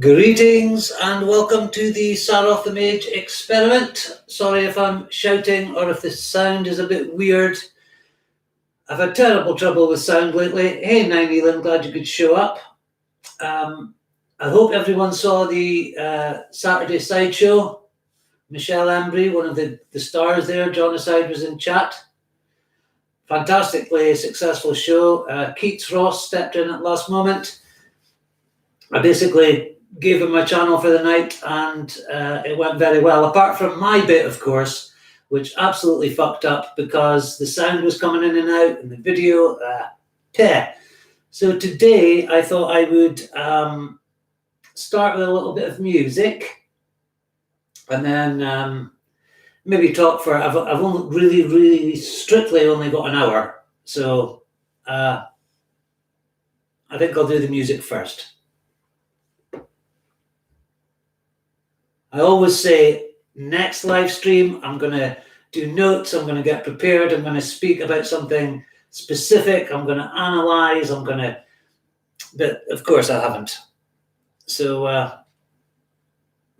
Greetings and welcome to the Sat Off the Mage experiment. Sorry if I'm shouting or if the sound is a bit weird. I've had terrible trouble with sound lately. Hey Nine, glad you could show up. I hope everyone saw the Saturday sideshow. Michelle Ambry, one of the stars there, John Aside was in chat. Fantastically successful show. Keats Ross stepped in at last moment. I basically gave him my channel for the night and it went very well, apart from my bit, of course, which absolutely fucked up because the sound was coming in and out and the video, So today I thought I would start with a little bit of music and then maybe talk for, I've only really strictly only got an hour. So I think I'll do the music first. I always say, next live stream, I'm going to do notes, I'm going to get prepared, I'm going to speak about something specific, I'm going to analyze, but of course I haven't. So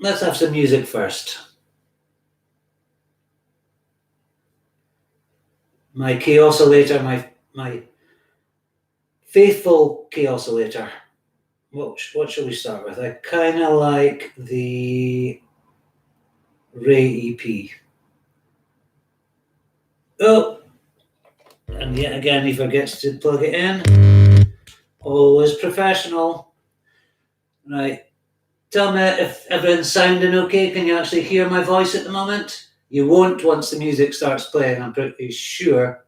let's have some music first. My kaossilator, my faithful kaossilator. What shall we start with? I kind of like the Ray EP. Oh, and yet again he forgets to plug it in. Always professional. Right, tell me if everything's sounding okay. Can you actually hear my voice at the moment? You won't once the music starts playing, I'm pretty sure.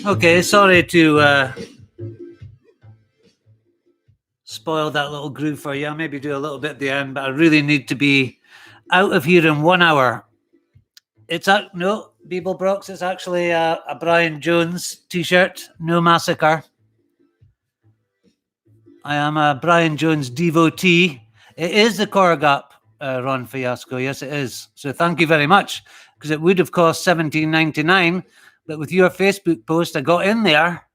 Okay, sorry to spoil that little groove for you. I'll maybe do a little bit at the end, but I really need to be out of here in 1 hour. It's no, Beeble Brooks. It's actually a Brian Jones t-shirt. No massacre. I am a Brian Jones devotee. It is the Corrigap Ron Fiasco. Yes, it is. So thank you very much, because it would have cost $17.99, but with your Facebook post, I got in there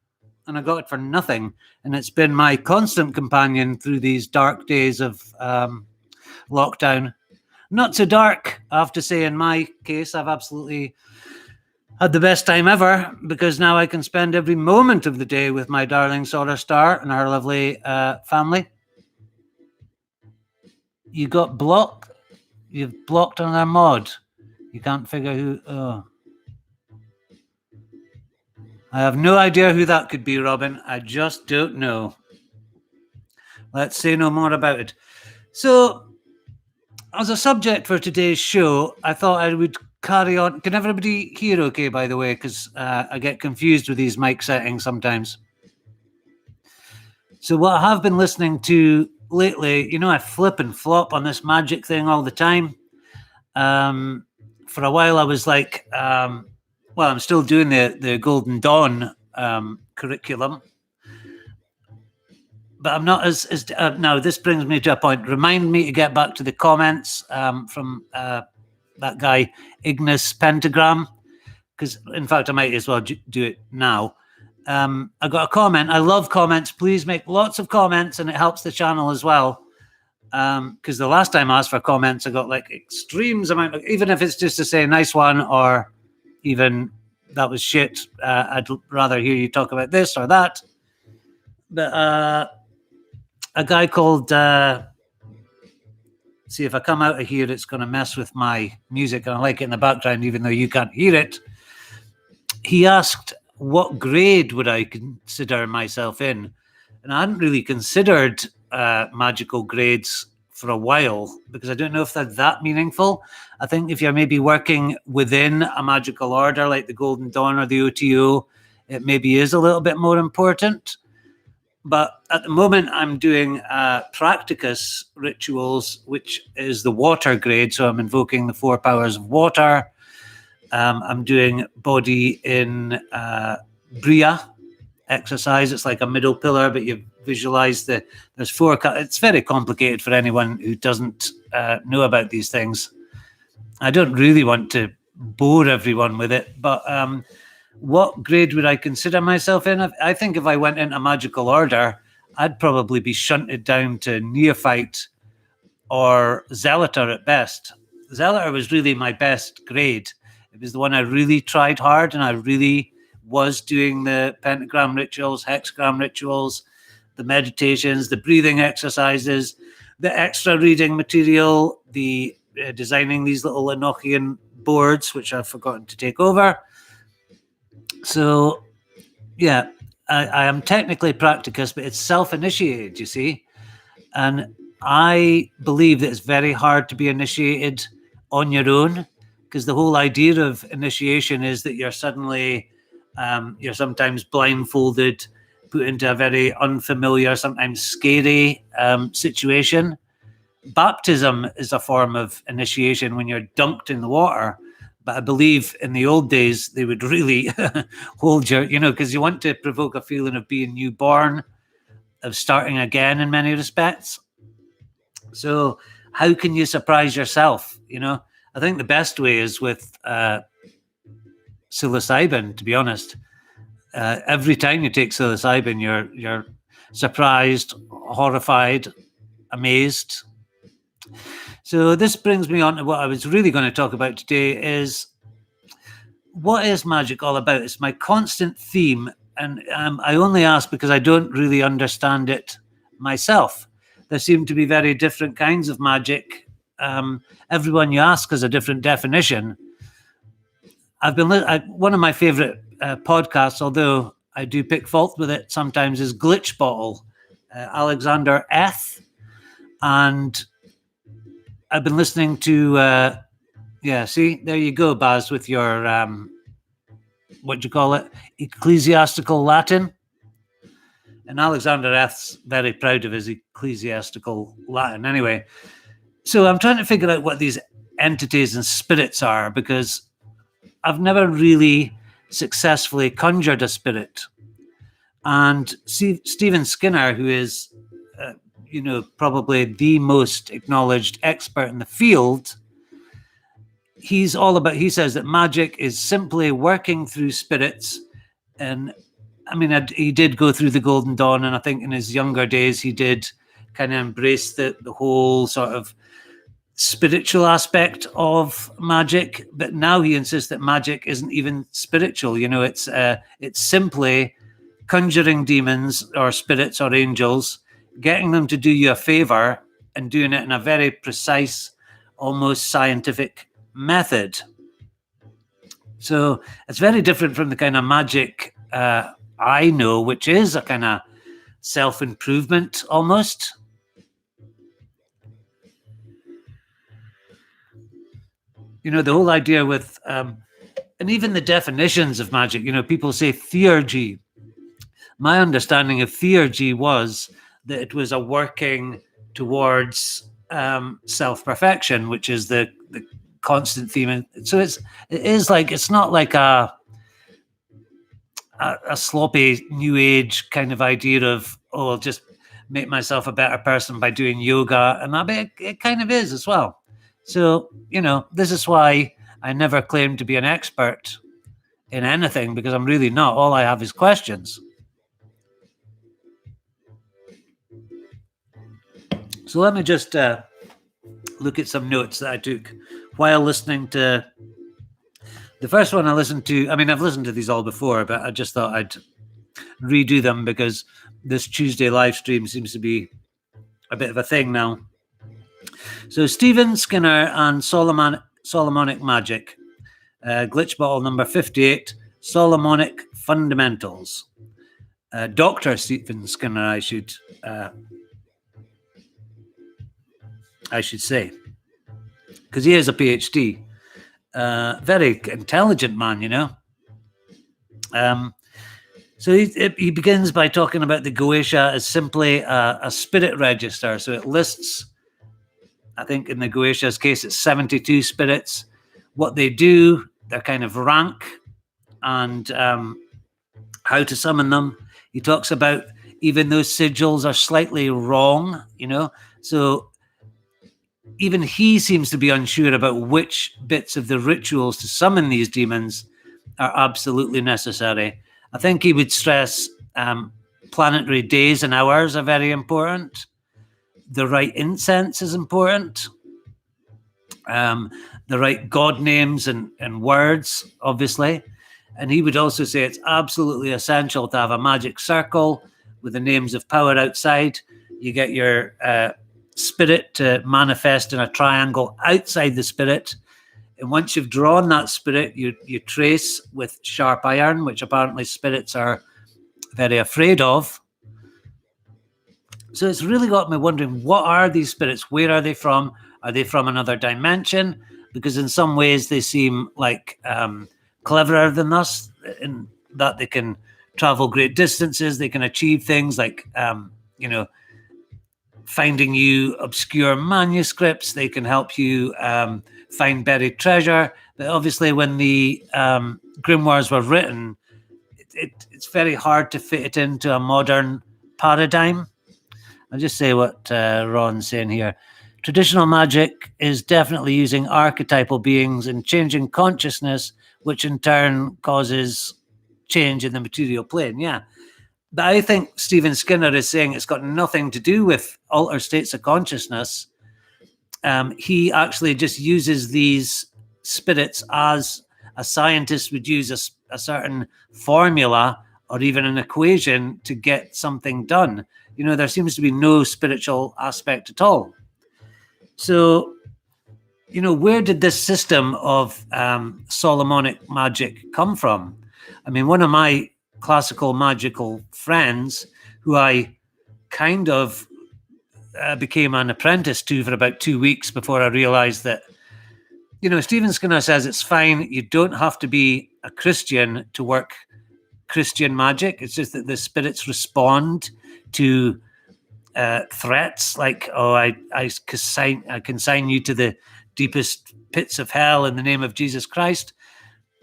and I got it for nothing. And it's been my constant companion through these dark days of lockdown. Not so dark, I have to say. In my case, I've absolutely had the best time ever, because now I can spend every moment of the day with my darling Solar Star and her lovely family. You got blocked. You've blocked another mod. You can't figure who. Oh. I have no idea who that could be, Robin. I just don't know. Let's say no more about it. So, as a subject for today's show, I thought I would carry on. Can everybody hear okay, by the way? Because I get confused with these mic settings sometimes. So what I have been listening to lately, I flip and flop on this magic thing all the time. For a while, I was like, I'm still doing the Golden Dawn curriculum, but I'm not as now. This brings me to a point. Remind me to get back to the comments from that guy Ignis Pentagram, because in fact I might as well do it now. I got a comment. I love comments. Please make lots of comments, and it helps the channel as well. Because the last time I asked for comments, I got like extremes amount of, even if it's just to say nice one, or even that was shit. I'd rather hear you talk about this or that. But a guy called, see, if I come out of here, it's going to mess with my music, and I like it in the background, even though you can't hear it. He asked, what grade would I consider myself in? And I hadn't really considered magical grades for a while, because I don't know if they're that meaningful. I think if you're maybe working within a magical order like the Golden Dawn or the OTO, it maybe is a little bit more important. But at the moment, I'm doing practicus rituals, which is the water grade. So I'm invoking the 4 powers of water. I'm doing body in Bria exercise. It's like a middle pillar, but you visualize there's 4. It's very complicated for anyone who doesn't know about these things. I don't really want to bore everyone with it, but what grade would I consider myself in? I think if I went into magical order, I'd probably be shunted down to neophyte or zealoter at best. Zealoter was really my best grade. It was the one I really tried hard, and I really was doing the pentagram rituals, hexagram rituals, the meditations, the breathing exercises, the extra reading material, the designing these little Enochian boards, which I've forgotten to take over. So, yeah, I am technically practicus, but it's self-initiated, you see. And I believe that it's very hard to be initiated on your own, because the whole idea of initiation is that you're suddenly, you're sometimes blindfolded, put into a very unfamiliar, sometimes scary situation. Baptism is a form of initiation when you're dunked in the water. But I believe in the old days, they would really hold your, because you want to provoke a feeling of being newborn, of starting again in many respects. So how can you surprise yourself? I think the best way is with psilocybin, to be honest. Every time you take psilocybin, you're surprised, horrified, amazed. So this brings me on to what I was really going to talk about today is, what is magic all about? It's my constant theme, and I only ask because I don't really understand it myself. There seem to be very different kinds of magic. Everyone you ask has a different definition. One of my favorite podcasts, although I do pick fault with it sometimes, is Glitch Bottle, Alexander Eth. And I've been listening to, see, there you go, Baz, with your what do you call it, ecclesiastical Latin. And Alexander F's very proud of his ecclesiastical Latin. Anyway, so I'm trying to figure out what these entities and spirits are, because I've never really successfully conjured a spirit. And Stephen Skinner, who is, probably the most acknowledged expert in the field, he says that magic is simply working through spirits. And I mean, he did go through the Golden Dawn, and I think in his younger days, he did kind of embrace the whole sort of spiritual aspect of magic. But now he insists that magic isn't even spiritual. It's simply conjuring demons or spirits or angels, getting them to do you a favor, and doing it in a very precise, almost scientific method. So it's very different from the kind of magic I know, which is a kind of self-improvement almost. The whole idea with, and even the definitions of magic, people say theurgy. My understanding of theurgy was that it was a working towards self-perfection, which is the constant theme. So it's not like a sloppy new age kind of idea of, I'll just make myself a better person by doing yoga, and it kind of is as well. So this is why I never claim to be an expert in anything, because I'm really not. All I have is questions. So let me just look at some notes that I took while listening to the first one I listened to. I mean, I've listened to these all before, but I just thought I'd redo them because this Tuesday live stream seems to be a bit of a thing now. So Stephen Skinner and Solomonic Magic, glitch bottle number 58, Solomonic Fundamentals. Dr. Stephen Skinner, I should say, because he is a PhD. Very intelligent man, So he begins by talking about the Goetia as simply a spirit register. So it lists, I think in the Goetia's case, it's 72 spirits. What they do, their kind of rank, and how to summon them. He talks about even those sigils are slightly wrong, So even he seems to be unsure about which bits of the rituals to summon these demons are absolutely necessary. I think he would stress planetary days and hours are very important. The right incense is important. The right God names and words, obviously. And he would also say it's absolutely essential to have a magic circle with the names of power outside. You get your spirit to manifest in a triangle outside the spirit. And once you've drawn that spirit, you trace with sharp iron, which apparently spirits are very afraid of. So it's really got me wondering, what are these spirits? Where are they from? Are they from another dimension? Because in some ways they seem like cleverer than us, in that they can travel great distances. They can achieve things like, finding you obscure manuscripts. They can help you find buried treasure. But obviously when the grimoires were written, it's very hard to fit it into a modern paradigm. I'll just say what Ron's saying here. Traditional magic is definitely using archetypal beings and changing consciousness, which in turn causes change in the material plane. Yeah. But I think Stephen Skinner is saying it's got nothing to do with altered states of consciousness. He actually just uses these spirits as a scientist would use a certain formula or even an equation to get something done. There seems to be no spiritual aspect at all. So, where did this system of Solomonic magic come from? I mean, one of my classical magical friends, who I kind of became an apprentice to for about 2 weeks before I realized that, Stephen Skinner says it's fine. You don't have to be a Christian to work Christian magic. It's just that the spirits respond to threats like, oh, I consign you to the deepest pits of hell in the name of Jesus Christ.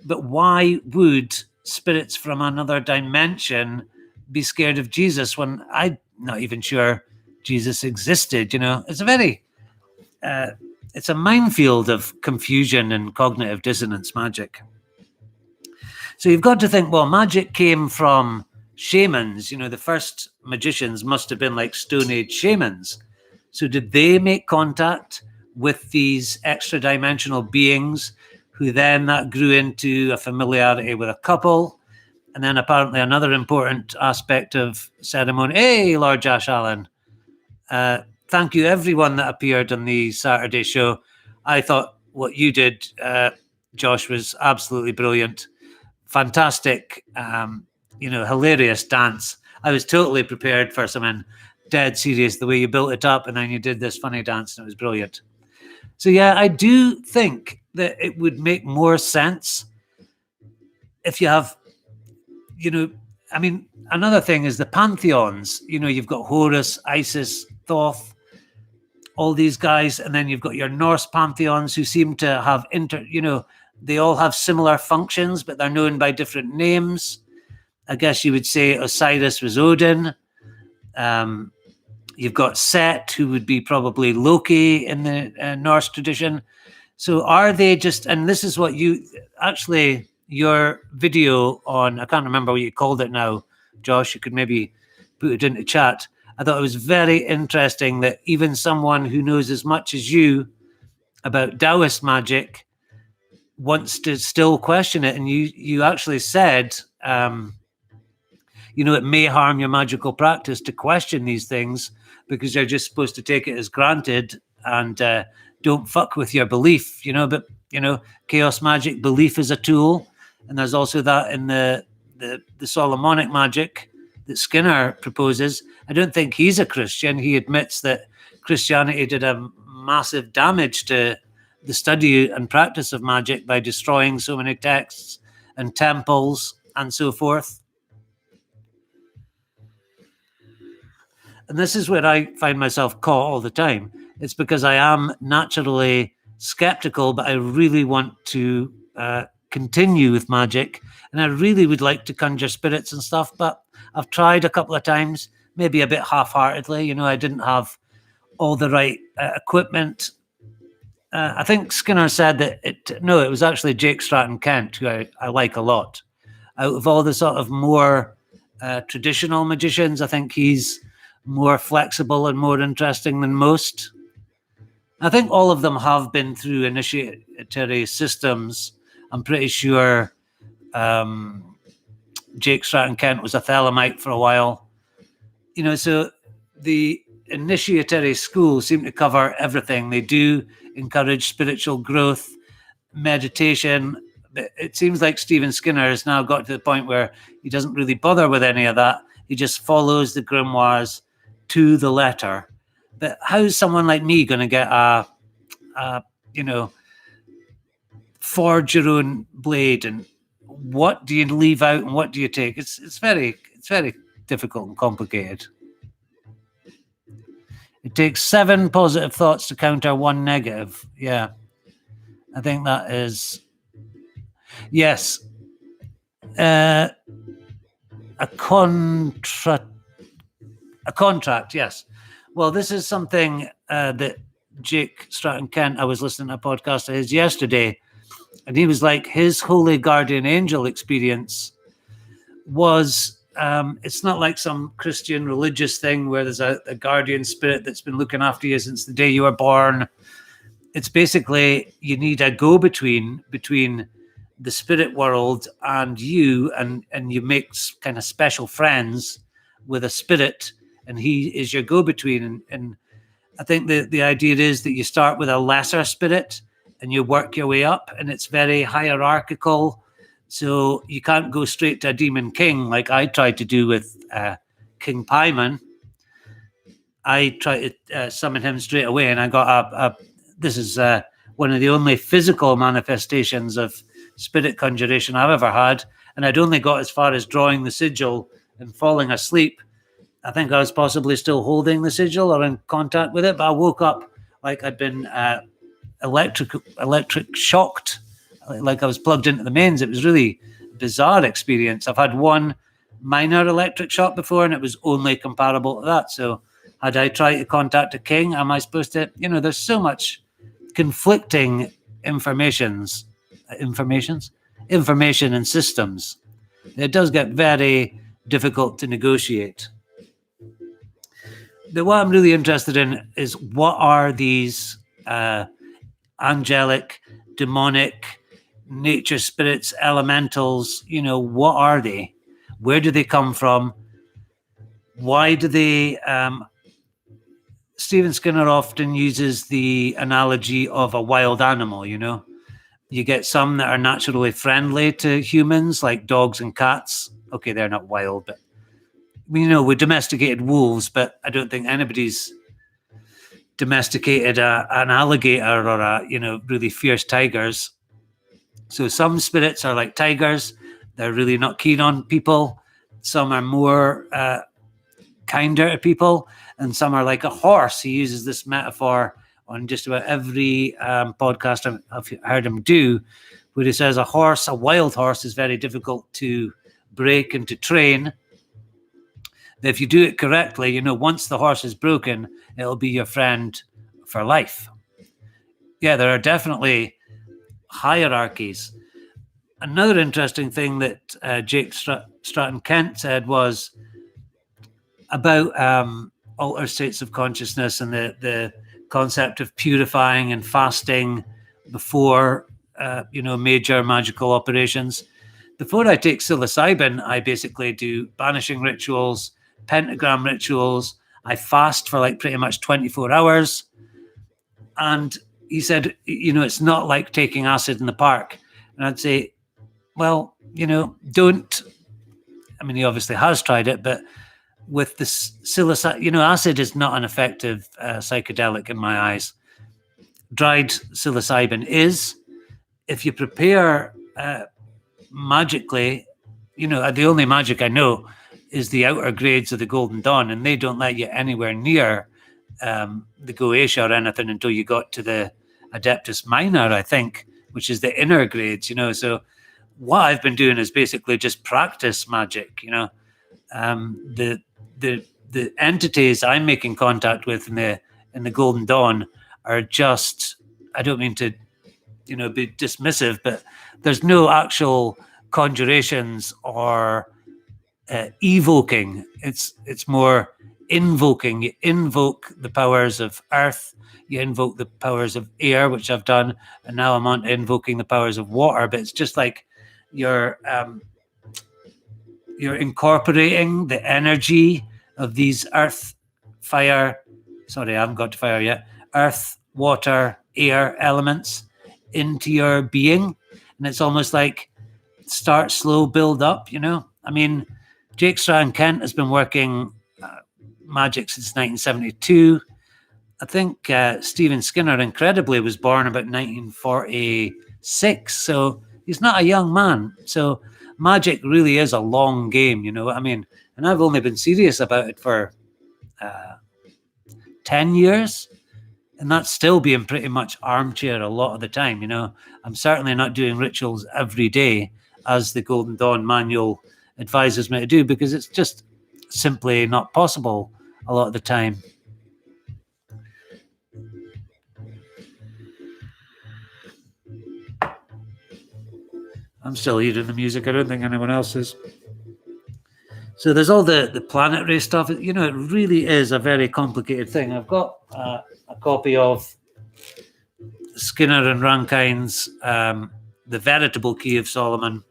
But why would spirits from another dimension be scared of Jesus when I'm not even sure Jesus existed? It's it's a minefield of confusion and cognitive dissonance magic. So you've got to think, well, magic came from shamans. The first magicians must have been like Stone Age shamans. So did they make contact with these extra dimensional beings who then that grew into a familiarity with a couple? And then apparently another important aspect of ceremony. Hey, Lord Josh Allen. Thank you, everyone that appeared on the Saturday show. I thought what you did, Josh, was absolutely brilliant. Fantastic, hilarious dance. I was totally prepared for something dead serious, the way you built it up, and then you did this funny dance, and it was brilliant. So, yeah, I do think that it would make more sense if you have, another thing is the pantheons. You've got Horus, Isis, Thoth, all these guys, and then you've got your Norse pantheons who seem to have they all have similar functions, but they're known by different names. I guess you would say Osiris was Odin. You've got Set, who would be probably Loki in the Norse tradition. So are they just, and this is what your video on, I can't remember what you called it now, Josh, you could maybe put it into chat. I thought it was very interesting that even someone who knows as much as you about Taoist magic wants to still question it. And you actually said, it may harm your magical practice to question these things because you're just supposed to take it as granted and don't fuck with your belief, but, chaos magic, belief is a tool. And there's also that in the Solomonic magic that Skinner proposes. I don't think he's a Christian. He admits that Christianity did a massive damage to the study and practice of magic by destroying so many texts and temples and so forth. And this is where I find myself caught all the time. It's because I am naturally skeptical, but I really want to continue with magic. And I really would like to conjure spirits and stuff, but I've tried a couple of times, maybe a bit half-heartedly. I didn't have all the right equipment. I think Skinner said that it was actually Jake Stratton Kent, who I like a lot. Out of all the sort of more traditional magicians, I think he's more flexible and more interesting than most. I think all of them have been through initiatory systems. I'm pretty sure Jake Stratton Kent was a Thelemite for a while. So the initiatory schools seem to cover everything. They do encourage spiritual growth, meditation. It seems like Stephen Skinner has now got to the point where he doesn't really bother with any of that. He just follows the grimoires to the letter. But how's someone like me going to get forge your own blade, and what do you leave out and what do you take? It's very difficult and complicated. It takes 7 positive thoughts to counter 1 negative. Yeah, I think that is, yes. A contract, yes. Well, this is something that Jake Stratton Kent, I was listening to a podcast of his yesterday, and he was like, his holy guardian angel experience was, it's not like some Christian religious thing where there's a guardian spirit that's been looking after you since the day you were born. It's basically, you need a go-between between the spirit world and you, and you make kind of special friends with a spirit, and he is your go-between. And I think the idea is that you start with a lesser spirit and you work your way up, and it's very hierarchical. So you can't go straight to a demon king like I tried to do with King Paimon. I tried to summon him straight away, and I got this is one of the only physical manifestations of spirit conjuration I've ever had. And I'd only got as far as drawing the sigil and falling asleep. I think I was possibly still holding the sigil or in contact with it, but I woke up like I'd been electric shocked, like I was plugged into the mains. It was really bizarre experience. I've had one minor electric shock before, and it was only comparable to that. So had I tried to contact a king, am I supposed to, there's so much conflicting information and systems. It does get very difficult to negotiate. What I'm really interested in is, what are these angelic, demonic, nature spirits, elementals? What are they? Where do they come from? Why do they... Stephen Skinner often uses the analogy of a wild animal, You get some that are naturally friendly to humans, like dogs and cats. Okay, they're not wild, but we domesticated wolves, but I don't think anybody's domesticated an alligator or really fierce tigers. So some spirits are like tigers. They're really not keen on people. Some are more kinder to people, and some are like a horse. He uses this metaphor on just about every podcast I've heard him do, where he says a wild horse is very difficult to break and to train. But if you do it correctly, once the horse is broken, it'll be your friend for life. Yeah, there are definitely hierarchies. Another interesting thing that Jake Stratton Kent said was about altered states of consciousness and the concept of purifying and fasting before major magical operations. Before I take psilocybin, I basically do banishing rituals, pentagram rituals. I fast for like pretty much 24 hours. And he said, it's not like taking acid in the park. And I'd say, well, don't. I mean, he obviously has tried it, but with the psilocybin, acid is not an effective psychedelic in my eyes. Dried psilocybin is. If you prepare magically, the only magic I know is the outer grades of the Golden Dawn, and they don't let you anywhere near the Goetia or anything until you got to the Adeptus Minor, I think, which is the inner grades, So what I've been doing is basically just practice magic, The entities I'm making contact with in the Golden Dawn are just, I don't mean to, be dismissive, but there's no actual conjurations or evoking. It's more invoking. You invoke the powers of earth, you invoke the powers of air, which I've done, and now I'm on to invoking the powers of water. But it's just like you're incorporating the energy of these earth, fire. Sorry, I haven't got to fire yet. Earth, water, air elements into your being, and it's almost like start slow, build up. I mean, Jake Stratton Kent has been working magic since 1972. I think Stephen Skinner, incredibly, was born about 1946. So he's not a young man. So magic really is a long game, you know what I mean? And I've only been serious about it for 10 years. And that's still being pretty much armchair a lot of the time, I'm certainly not doing rituals every day, as the Golden Dawn manual advises me to do, because it's just simply not possible a lot of the time. I'm still hearing the music. I don't think anyone else is. So there's all the planetary stuff. It really is a very complicated thing. I've got a copy of Skinner and Rankine's The Veritable Key of Solomon,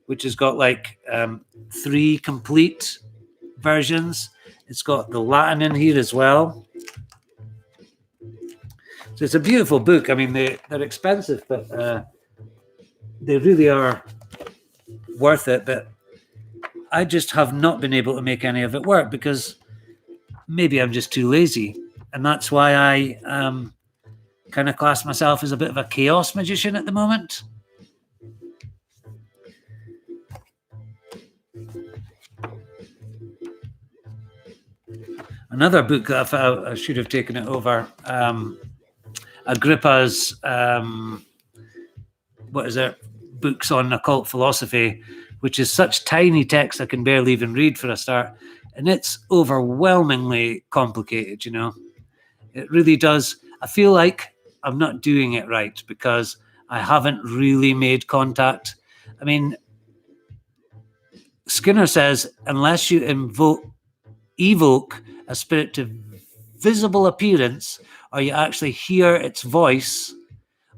which has got like 3 complete versions. It's got the Latin in here as well. So it's a beautiful book. I mean, they're expensive, but they really are worth it. But I just have not been able to make any of it work, because maybe I'm just too lazy. And that's why I kind of class myself as a bit of a chaos magician at the moment. Another book that I felt I should have taken it over. Agrippa's books on occult philosophy, which is such tiny text I can barely even read for a start, and it's overwhelmingly complicated. It really does. I feel like I'm not doing it right because I haven't really made contact. I mean, Skinner says unless you evoke a spirit to visible appearance, or you actually hear its voice,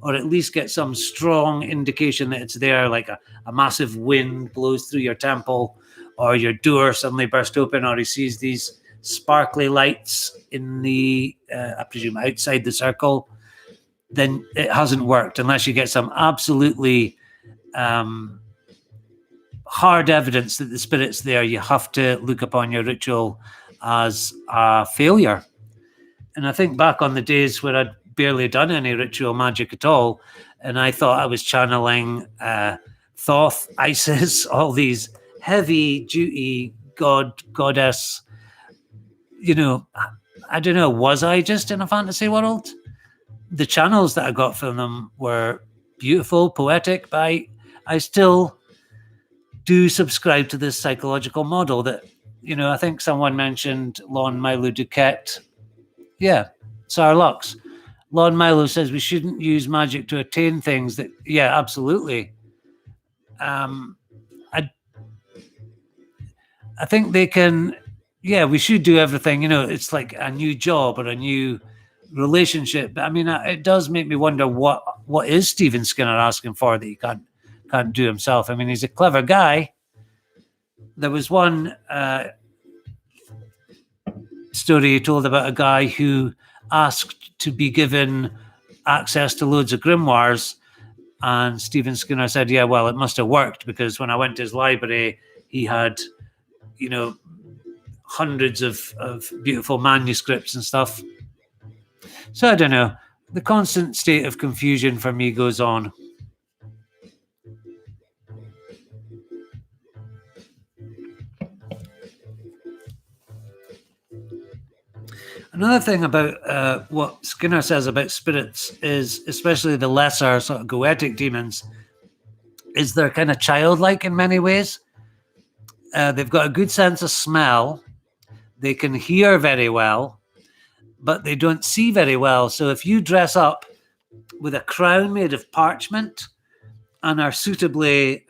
or at least get some strong indication that it's there, like a massive wind blows through your temple, or your door suddenly burst open, or he sees these sparkly lights in the, I presume, outside the circle, then it hasn't worked unless you get some absolutely hard evidence that the spirit's there. You have to look upon your ritual as a failure. And I think back on the days where I'd barely done any ritual magic at all, and I thought I was channeling Thoth, Isis, all these heavy-duty goddess. I don't know, was I just in a fantasy world? The channels that I got from them were beautiful, poetic, but I still do subscribe to this psychological model that, I think someone mentioned Lon Milo Duquette. Yeah, Tsar Lux. Lon Milo says we shouldn't use magic to attain things that, yeah, absolutely. I think they can, yeah, we should do everything, it's like a new job or a new relationship. But I mean, it does make me wonder what is Stephen Skinner asking for that he can't do himself. I mean, he's a clever guy. There was one story he told about a guy who asked to be given access to loads of grimoires, and Stephen Skinner said, yeah, well, it must have worked, because when I went to his library, he had, hundreds of beautiful manuscripts and stuff. So I don't know. The constant state of confusion for me goes on. Another thing about what Skinner says about spirits is, especially the lesser sort of goetic demons, is they're kind of childlike in many ways. They've got a good sense of smell. They can hear very well, but they don't see very well. So if you dress up with a crown made of parchment and are suitably,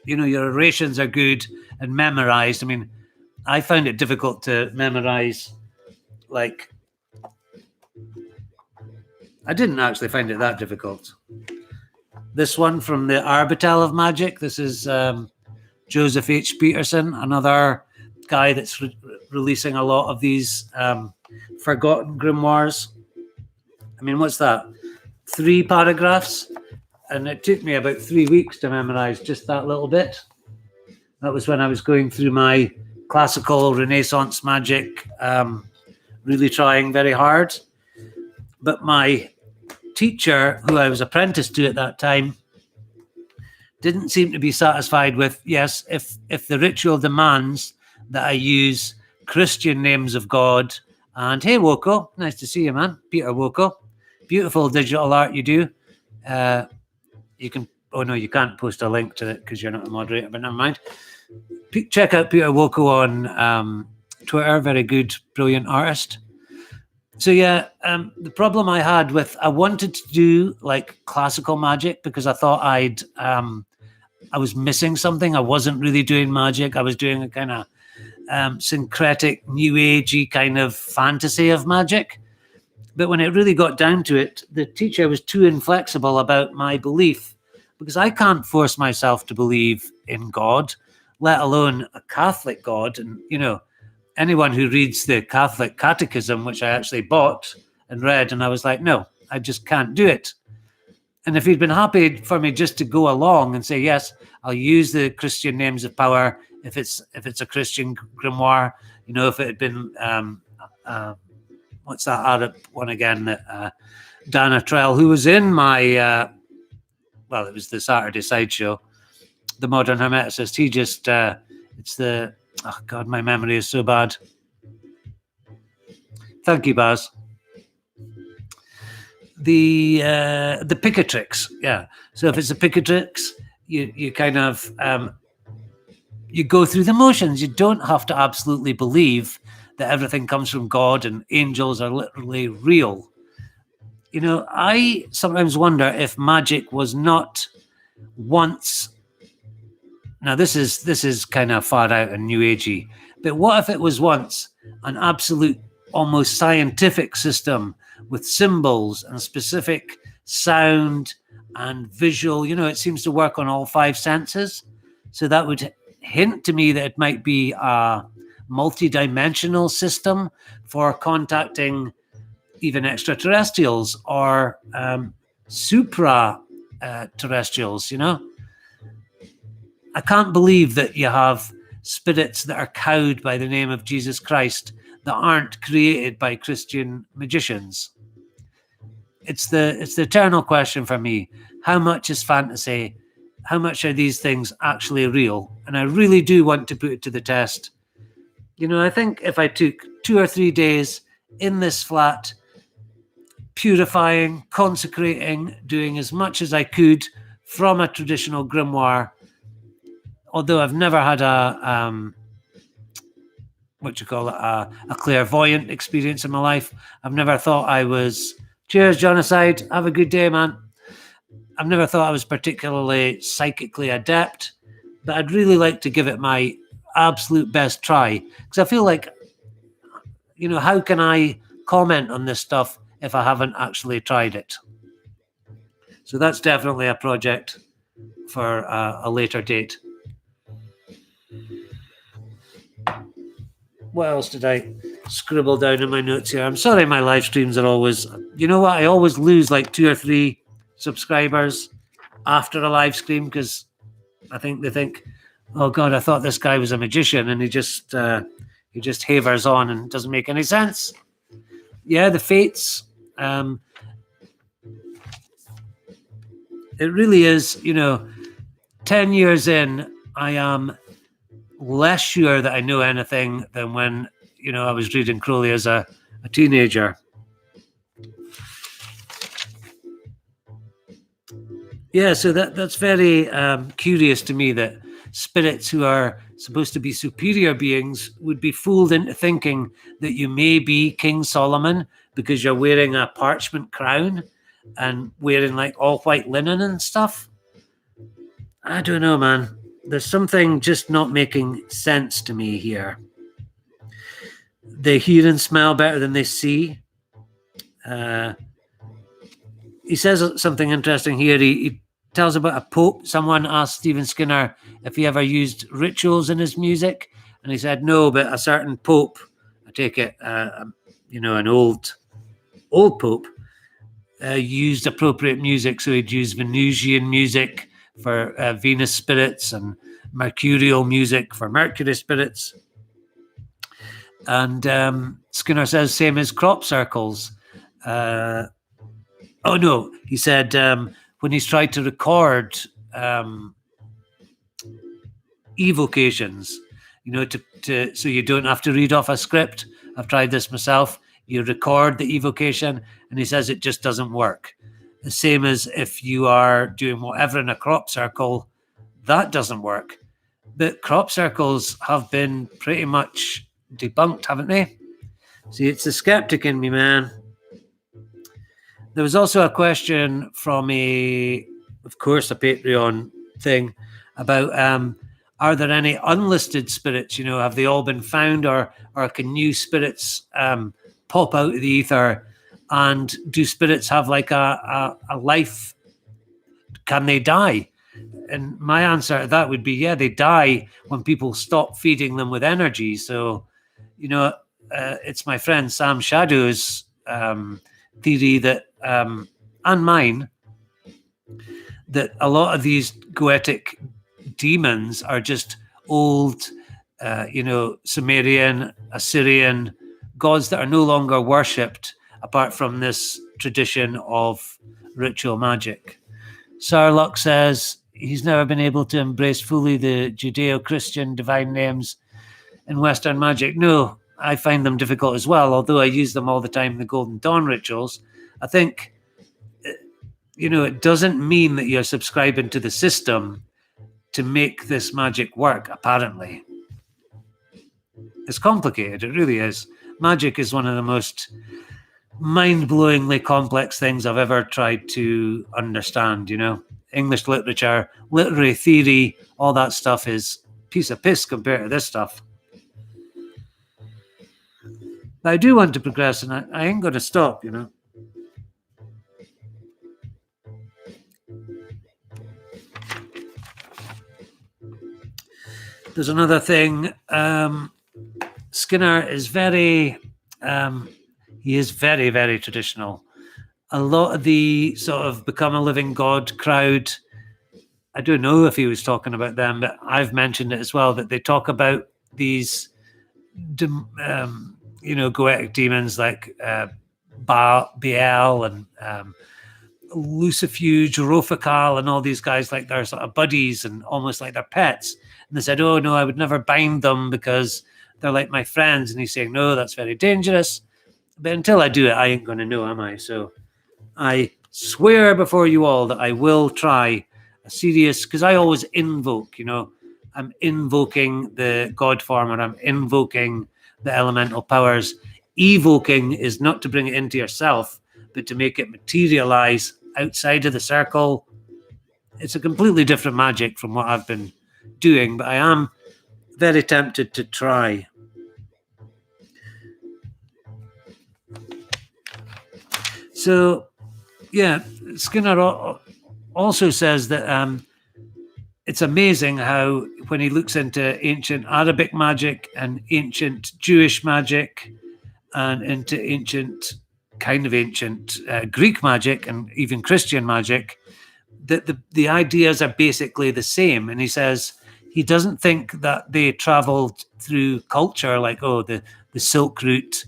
your orations are good and memorized. I mean, I found it difficult to memorize. Like, I didn't actually find it that difficult. This one from the Arbitel of Magic. This is Joseph H. Peterson, another guy that's releasing a lot of these forgotten grimoires. I mean, what's that? 3 paragraphs? And it took me about 3 weeks to memorize just that little bit. That was when I was going through my classical Renaissance magic, really trying very hard. But my teacher, who I was apprenticed to at that time, didn't seem to be satisfied with, yes, if the ritual demands that I use Christian names of God. And hey, Woko, nice to see you, man. Peter Woko. Beautiful digital art you do. You can, oh no, you can't post a link to it because you're not a moderator, but never mind. Check out Peter Woko on Twitter. Very good, brilliant artist. So yeah, the problem I had with, I wanted to do like classical magic because I thought I was missing something. I wasn't really doing magic. I was doing a kind of syncretic, new agey kind of fantasy of magic. But when it really got down to it, the teacher was too inflexible about my belief, because I can't force myself to believe in God, let alone a Catholic God. And, anyone who reads the Catholic Catechism, which I actually bought and read, and I was like, no, I just can't do it. And if he'd been happy for me just to go along and say, yes, I'll use the Christian names of power if it's a Christian grimoire, if it had been, what's that Arab one again, that Dana Trell, who was in my, it was the Saturday Sideshow, the Modern Hermeticist, he just, it's the, oh God, my memory is so bad. Thank you, Baz. The Picatrix, yeah. So if it's a Picatrix, you kind of you go through the motions. You don't have to absolutely believe that everything comes from God and angels are literally real. You know, I sometimes wonder if magic was not once. Now this is kind of far out and new agey, but what if it was once an absolute, almost scientific system with symbols and specific sound and visual? You know, it seems to work on all five senses, so that would hint to me that it might be a multi-dimensional system for contacting even extraterrestrials or supra terrestrials. You know, I can't believe that you have spirits that are cowed by the name of Jesus Christ that aren't created by Christian magicians. It's the eternal question for me. How much is fantasy? How much are these things actually real? And I really do want to put it to the test. You know, I think if I took 2 or 3 days in this flat, purifying, consecrating, doing as much as I could from a traditional grimoire, although I've never had a clairvoyant experience in my life. I've never thought I was, cheers, Genocide, have a good day, man. I've never thought I was particularly psychically adept, but I'd really like to give it my absolute best try, because I feel like, you know, how can I comment on this stuff if I haven't actually tried it? So that's definitely a project for a later date. What else did I scribble down in my notes here? I'm sorry, my live streams are always, you know what, I always lose like 2 or 3 subscribers after a live stream, because I think they think, oh God, I thought this guy was a magician, and he just havers on and doesn't make any sense. Yeah, the fates. It really is, you know, 10 years in, I am less sure that I know anything than when, you know, I was reading Crowley as a teenager. Yeah, so that's very curious to me, that spirits who are supposed to be superior beings would be fooled into thinking that you may be King Solomon because you're wearing a parchment crown and wearing like all white linen and stuff. I don't know, man. There's something just not making sense to me here. They hear and smell better than they see. He says something interesting here. He tells about a pope. Someone asked Stephen Skinner if he ever used rituals in his music, and he said no, but a certain pope, I take it, you know, an old pope, used appropriate music. So he'd use Venusian music for Venus spirits and mercurial music for Mercury spirits. And Skinner says same as crop circles. Oh no, he said when he's tried to record evocations, you know, to so you don't have to read off a script. I've tried this myself. You record the evocation, and he says it just doesn't work. The same as if you are doing whatever in a crop circle, that doesn't work. But crop circles have been pretty much debunked, haven't they? See, it's the skeptic in me, man. There was also a question from of course, a Patreon thing about are there any unlisted spirits? You know, have they all been found, or can new spirits pop out of the ether? And do spirits have like a life? Can they die? And my answer to that would be, yeah, they die when people stop feeding them with energy. So, you know, it's my friend Sam Shadow's theory that, and mine, that a lot of these goetic demons are just old, you know, Sumerian, Assyrian gods that are no longer worshipped, apart from this tradition of ritual magic. Sarlocke says he's never been able to embrace fully the Judeo-Christian divine names in Western magic. No, I find them difficult as well, although I use them all the time in the Golden Dawn rituals. I think, it doesn't mean that you're subscribing to the system to make this magic work, apparently. It's complicated, it really is. Magic is one of the most mind-blowingly complex things I've ever tried to understand, English literature, literary theory, all that stuff is a piece of piss compared to this stuff. But I do want to progress, and I ain't going to stop, There's another thing. Skinner is very very traditional. A lot of the sort of Become a Living God crowd, I don't know if he was talking about them, but I've mentioned it as well, that they talk about these, goetic demons like Baal and Lucifuge, Rophakal, and all these guys, like they're sort of buddies and almost like they're pets. And they said, oh, no, I would never bind them because they're like my friends. And he's saying, no, that's very dangerous. But until I do it, I ain't going to know, am I? So I swear before you all that I will try a serious, because I always invoke, I'm invoking the God form, or I'm invoking the elemental powers. Evoking is not to bring it into yourself, but to make it materialize outside of the circle. It's a completely different magic from what I've been doing, but I am very tempted to try. So, yeah, Skinner also says that it's amazing how when he looks into ancient Arabic magic and ancient Jewish magic and into ancient Greek magic and even Christian magic, that the ideas are basically the same. And he says he doesn't think that they traveled through culture like, the Silk Route.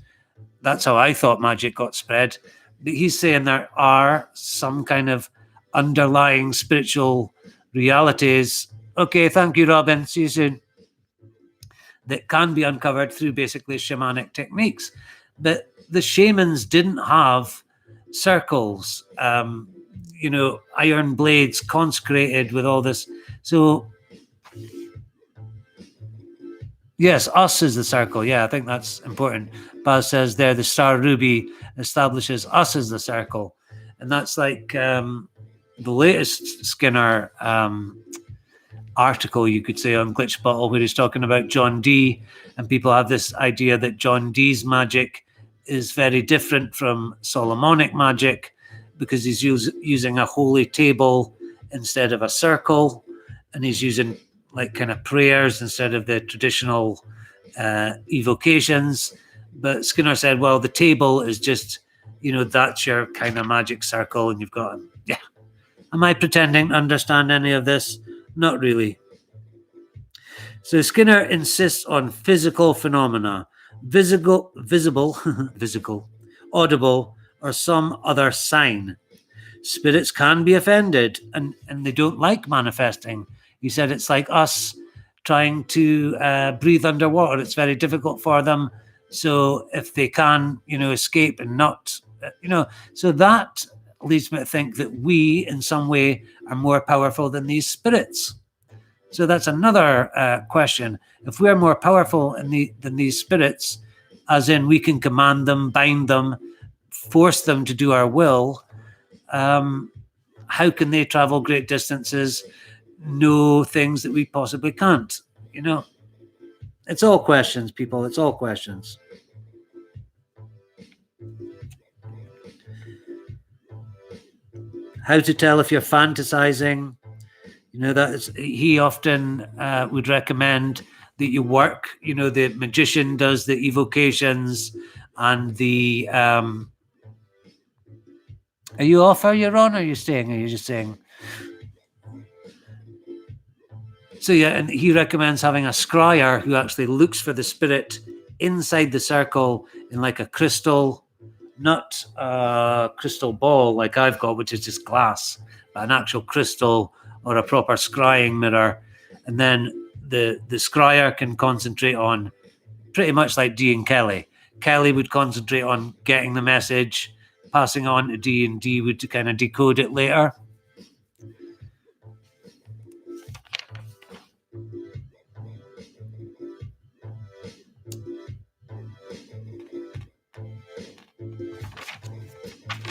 That's how I thought magic got spread. But he's saying there are some kind of underlying spiritual realities. Okay, thank you, Robin. See you soon. That can be uncovered through basically shamanic techniques. But the shamans didn't have circles, iron blades consecrated with all this. So, yes, us is the circle. Yeah, I think that's important. Baz says there, the star ruby establishes us as the circle. And that's like the latest Skinner article, you could say, on Glitch Bottle, where he's talking about John Dee. And people have this idea that John Dee's magic is very different from Solomonic magic because he's using a holy table instead of a circle. And he's using like kind of prayers instead of the traditional evocations. But Skinner said, well, the table is just, that's your kind of magic circle. And you've got, Am I pretending to understand any of this? Not really. So Skinner insists on physical phenomena, visible, audible, or some other sign. Spirits can be offended and they don't like manifesting. He said it's like us trying to breathe underwater. It's very difficult for them. So if they can, escape and not, so that leads me to think that we in some way are more powerful than these spirits. So that's another question. If we're more powerful than these spirits, as in we can command them, bind them, force them to do our will, how can they travel great distances, know things that we possibly can't? It's all questions, people. It's all questions. How to tell if you're fantasizing. He often would recommend that you work. The magician does the evocations and the. Are you off? Are you on? Or are you staying? Are you just saying? So yeah, and he recommends having a scryer who actually looks for the spirit inside the circle in like a crystal, not a crystal ball like I've got, which is just glass, but an actual crystal or a proper scrying mirror. And then the scryer can concentrate on pretty much like Dee and Kelly. Kelly would concentrate on getting the message, passing on to Dee, and Dee would kind of decode it later.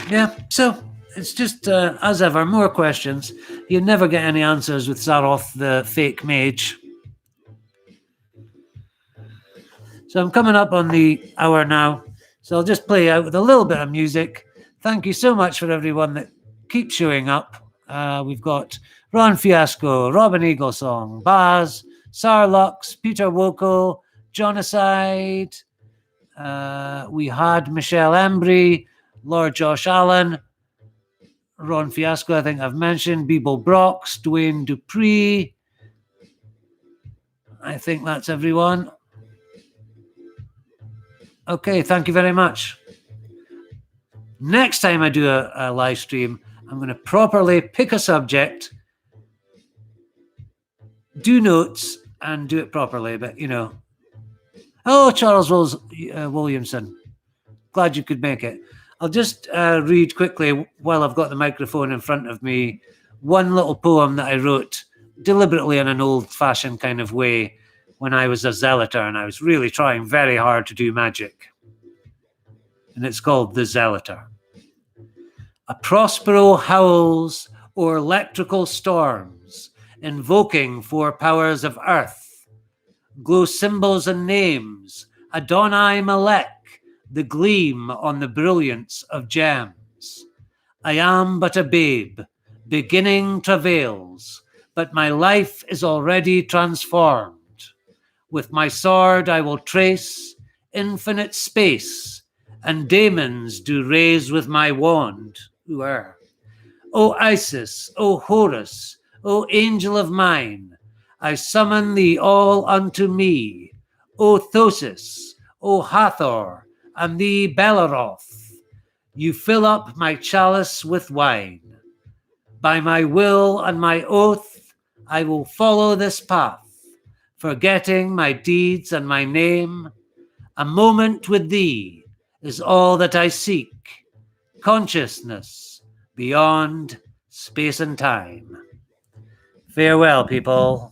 Yeah, so it's just, as ever, more questions. You never get any answers with Zaroth, the fake mage. So I'm coming up on the hour now, so I'll just play out with a little bit of music. Thank you so much for everyone that keeps showing up. We've got Ron Fiasco, Robin Eaglesong, Baz, Sarlux, Peter Woko, Jonocide. We had Michelle Embry, Lord Josh Allen, Ron Fiasco, I think I've mentioned, Beeble Brox, Dwayne Dupree. I think that's everyone. Okay, thank you very much. Next time I do a live stream, I'm going to properly pick a subject, do notes, and do it properly. But, you know. Oh, Charles Williamson. Glad you could make it. I'll just read quickly, while I've got the microphone in front of me, one little poem that I wrote deliberately in an old-fashioned kind of way when I was a zealoter, and I was really trying very hard to do magic. And it's called The Zealoter. A Prospero howls o'er electrical storms, invoking four powers of earth. Glow symbols and names, Adonai Melech, the gleam on the brilliance of gems. I am but a babe, beginning travails, but my life is already transformed. With my sword I will trace infinite space, and daemons do raise with my wand. O Isis, O Horus, O angel of mine, I summon thee all unto me. O Thosis, O Hathor, and thee Belaroth, you fill up my chalice with wine. By my will and my oath, I will follow this path, forgetting my deeds and my name. A moment with thee is all that I seek, consciousness beyond space and time. Farewell, people.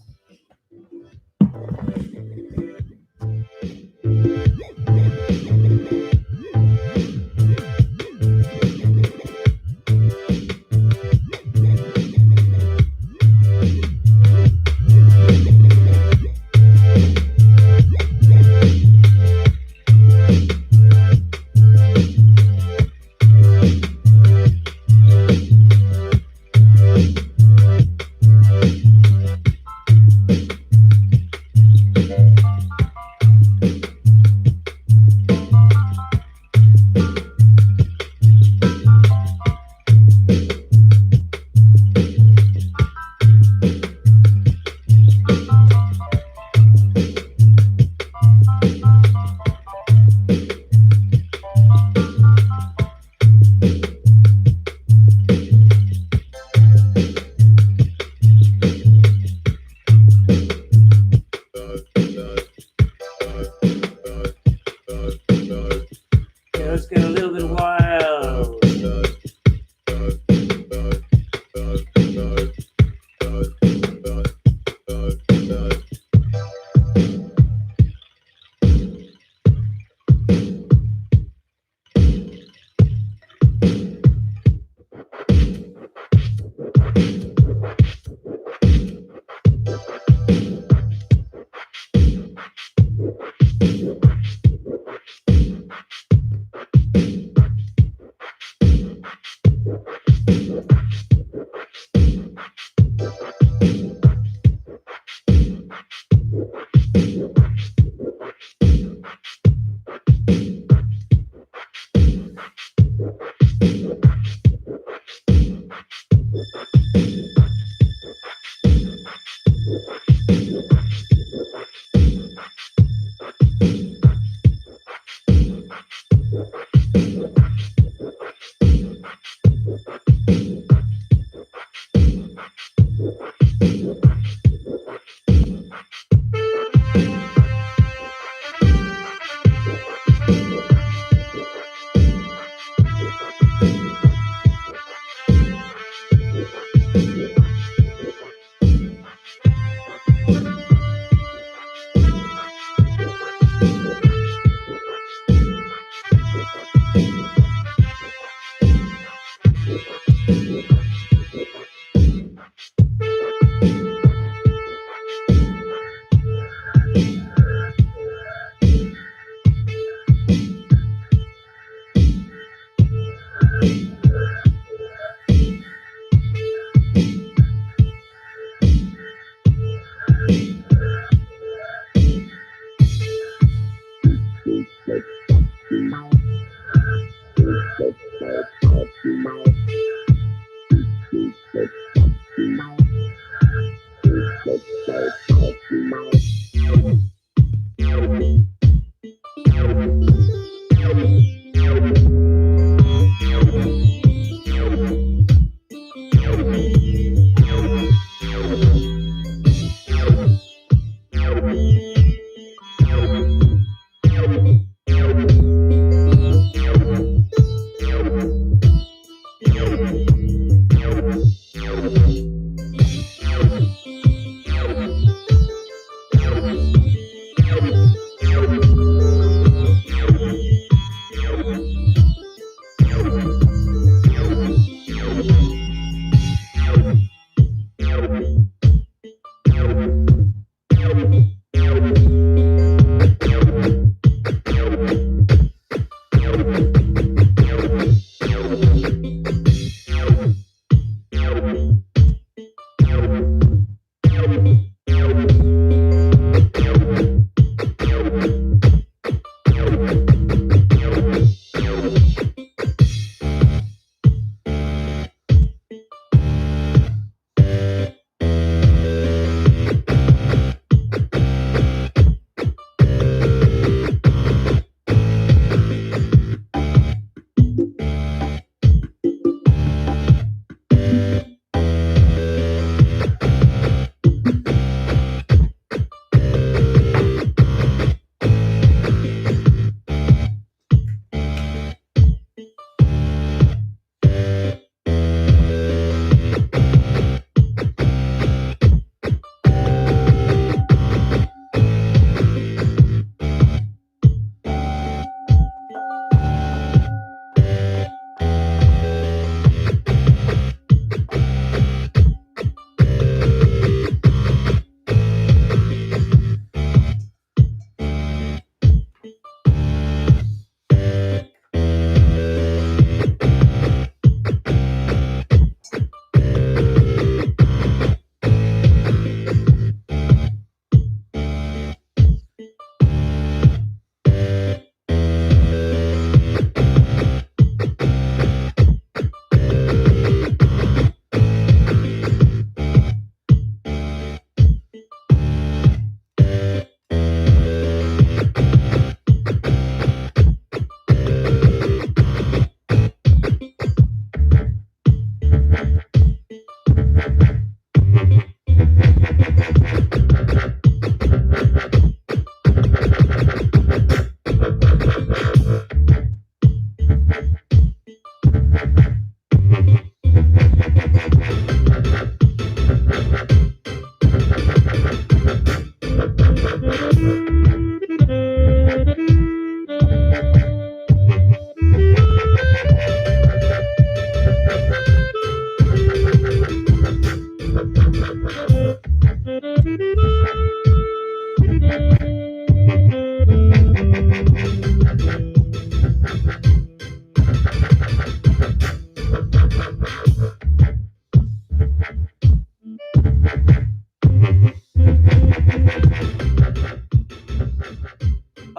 Let's get a little bit wild.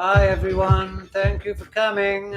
Bye, everyone. Thank you for coming.